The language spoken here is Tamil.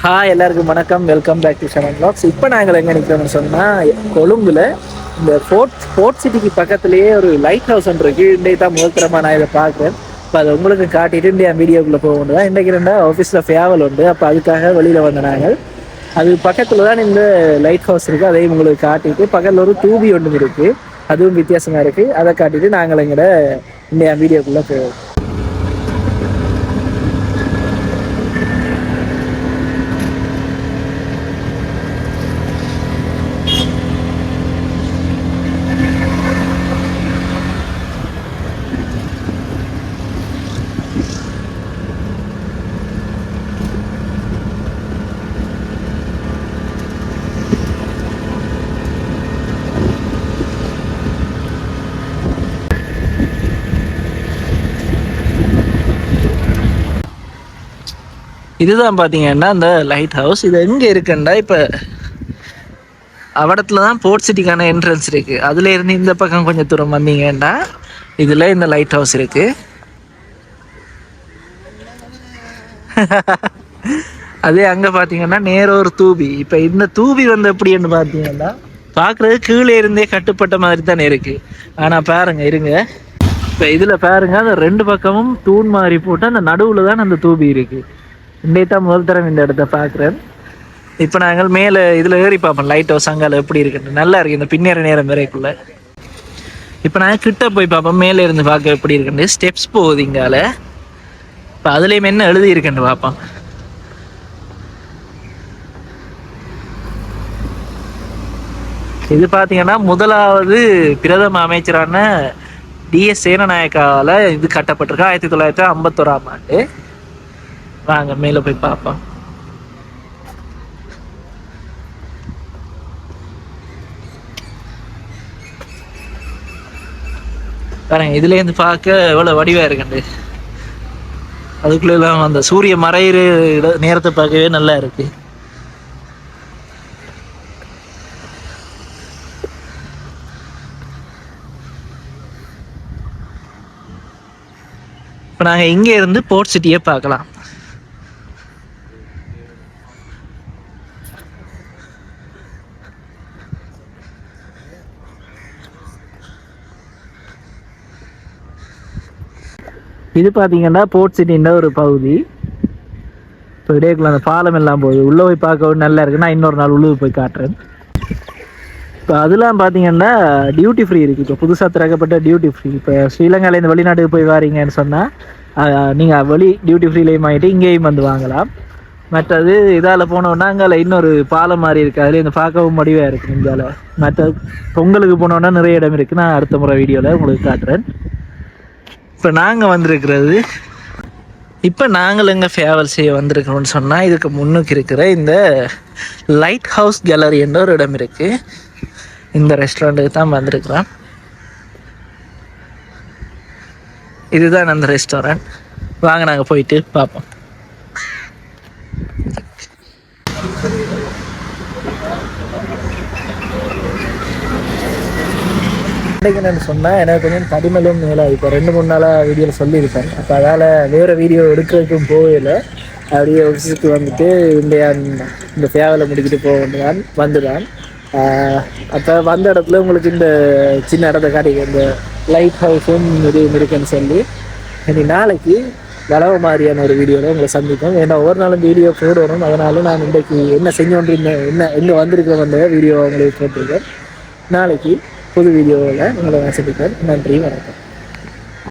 எல்லாருக்கும் வணக்கம். Welcome back to seven blocks. இப்போ நாங்கள் எங்கே நிற்கிறோம்னு சொன்னால் கொழும்புல இந்த ஃபோர்ட் சிட்டிக்கு பக்கத்துலேயே ஒரு லைட் ஹவுஸ் ஒன்று இருக்குது. இன்றைக்கு தான் முதல் நான் இதை பார்க்குறேன். இப்போ அதை உங்களுக்கு காட்டிட்டு என் வீடியோக்குள்ளே போக வேண்டியது தான். இன்றைக்கு ரெண்டா ஆஃபீஸில் ஃபேவல் உண்டு. அப்போ அதுக்காக வெளியில் வந்த நாங்கள் அது பக்கத்தில் தான் இந்த லைட் ஹவுஸ் இருக்குது. அதையும் உங்களுக்கு காட்டிட்டு பக்கத்தில் ஒரு தூபி ஒன்று இருக்குது. அதுவும் வித்தியாசமாக இருக்குது. அதை காட்டிட்டு நாங்கள் எங்கட இந்த வீடியோக்குள்ளே போவோம். இதுதான் பார்த்தீங்கன்னா இந்த லைட் ஹவுஸ். இது எங்கே இருக்குண்டா இப்போ அவடத்துல தான் போர்ட் சிட்டிக்கான என்ட்ரன்ஸ் இருக்குது. அதுலேருந்து இந்த பக்கம் கொஞ்சம் தூரம் வந்தீங்கன்னா இதில் இந்த லைட் ஹவுஸ் இருக்குது. அதே அங்கே பார்த்தீங்கன்னா நேர ஒரு தூபி. இப்போ இந்த தூபி வந்து எப்படின்னு பார்த்தீங்கன்னா பார்க்குறது கீழே இருந்தே கட்டுப்பட்ட மாதிரி தானே இருக்குது. ஆனால் பாருங்க இருங்க, இப்போ இதில் பாருங்க அந்த ரெண்டு பக்கமும் தூண் மாதிரி போட்டு அந்த நடுவில் தான் அந்த தூபி இருக்குது. இன்றைக்கு தான் முதல் தரம் இந்த இடத்த பார்க்குறேன். இப்போ நாங்கள் மேலே இதில் ஏறி பார்ப்போம் லைட் ஹவுஸ் அங்கால எப்படி இருக்குன்னு. நல்லா இருக்குது இந்த பின்னேற நேரம் வரைக்குள்ள. இப்போ நாங்கள் கிட்ட போய் பார்ப்போம் மேலே இருந்து பார்க்க எப்படி இருக்குன்னு. ஸ்டெப்ஸ் போகுது இங்கால. இப்போ அதுலேயும் என்ன எழுதி இருக்குன்னு பார்ப்போம். இது பார்த்தீங்கன்னா முதலாவது பிரதம அமைச்சரான டிஎஸ் சேனநாயக்காவால் இது கட்டப்பட்டிருக்கா 1951ஆம் ஆண்டு. வாங்க மேலே போய் பார்ப்போம். பாருங்க இதுலேருந்து பார்க்க எவ்வளோ வடிவாக இருக்குண்டு. அதுக்குள்ள எல்லாம் அந்த சூரிய மறையிற நேரத்தை பார்க்கவே நல்லா இருக்கு. இப்போ நாங்கள் இங்கே இருந்து போர்ட் சிட்டியை பார்க்கலாம். இது பார்த்தீங்கன்னா போர்ட் சிட்டின்ற ஒரு பகுதி. இப்போ இடையக்குள்ள அந்த பாலம் எல்லாம் போகுது. உள்ளே போய் பார்க்க நல்லா இருக்குன்னா இன்னொரு நாள் உள்ளே போய் காட்டுறேன். இப்போ அதெல்லாம் பார்த்தீங்கன்னா டியூட்டி ஃப்ரீ இருக்குது. இப்போ புதுசாக திறக்கப்பட்ட டியூட்டி ஃப்ரீ. இப்போ ஸ்ரீலங்காலேருந்து வெளிநாட்டுக்கு போய் வாரீங்கன்னு சொன்னால் நீங்கள் டியூட்டி ஃப்ரீலேயும் ஆகிட்டு இங்கேயும் வந்து வாங்கலாம். மற்றது இதால் போனோன்னா அங்கே இன்னொரு பாலம் மாதிரி இருக்குது. அதில் இந்த பார்க்கவும் முடிவாக இருக்குது. இந்தியாவில் மற்ற பொங்கலுக்கு போனோன்னா நிறைய இடம் இருக்குது. நான் அடுத்த முறை வீடியோவில் உங்களுக்கு காட்டுறேன். இப்போ நாங்கள் வந்திருக்கிறது இப்போ நாங்கள் எங்கே ஃபேவல் செய்ய வந்திருக்கிறோம்னு சொன்னால் இதுக்கு முன்னுக்கு இருக்கிற இந்த லைட் ஹவுஸ் கேலரி என்ற ஒரு இடம் இருக்குது. இந்த ரெஸ்டாரண்ட்டுக்கு தான் வந்திருக்கிறோம். இதுதான் அந்த ரெஸ்டாரண்ட். வாங்க நாங்கள் போயிட்டு பார்ப்போம். என்னன்னு சொன்னால் எனக்கு கொஞ்சம் தடிமலும் மேலே இப்போ 2-3 நாளாக வீடியோவில் சொல்லியிருப்பேன். அப்போ அதால் வேறு வீடியோ எடுக்கிறதுக்கும் போகலை. அப்படியே ஆஃபீஸுக்கு வந்துட்டு இந்த ஃபேவலை முடிக்கிட்டு போக வந்துதான். அப்போ வந்த இடத்துல உங்களுக்கு இந்த சின்ன இடத்த காட்டிக்க இந்த லைட் ஹவுஸும் இதுவும் இருக்குன்னு சொல்லி இனி நாளைக்கு வளவு மாதிரியான ஒரு வீடியோவில் உங்களை சந்திப்போம். ஏன்னா ஒவ்வொரு நாளும் வீடியோ போடணும். அதனால நான் இன்றைக்கு என்ன செஞ்சோன்றிருந்தேன், எங்கே வந்திருக்கிறோம் வீடியோ உங்களுக்கு போட்டிருக்கேன். நாளைக்கு புது வீடியோவில் உங்களை சந்திப்பேன். நன்றி, வணக்கம்.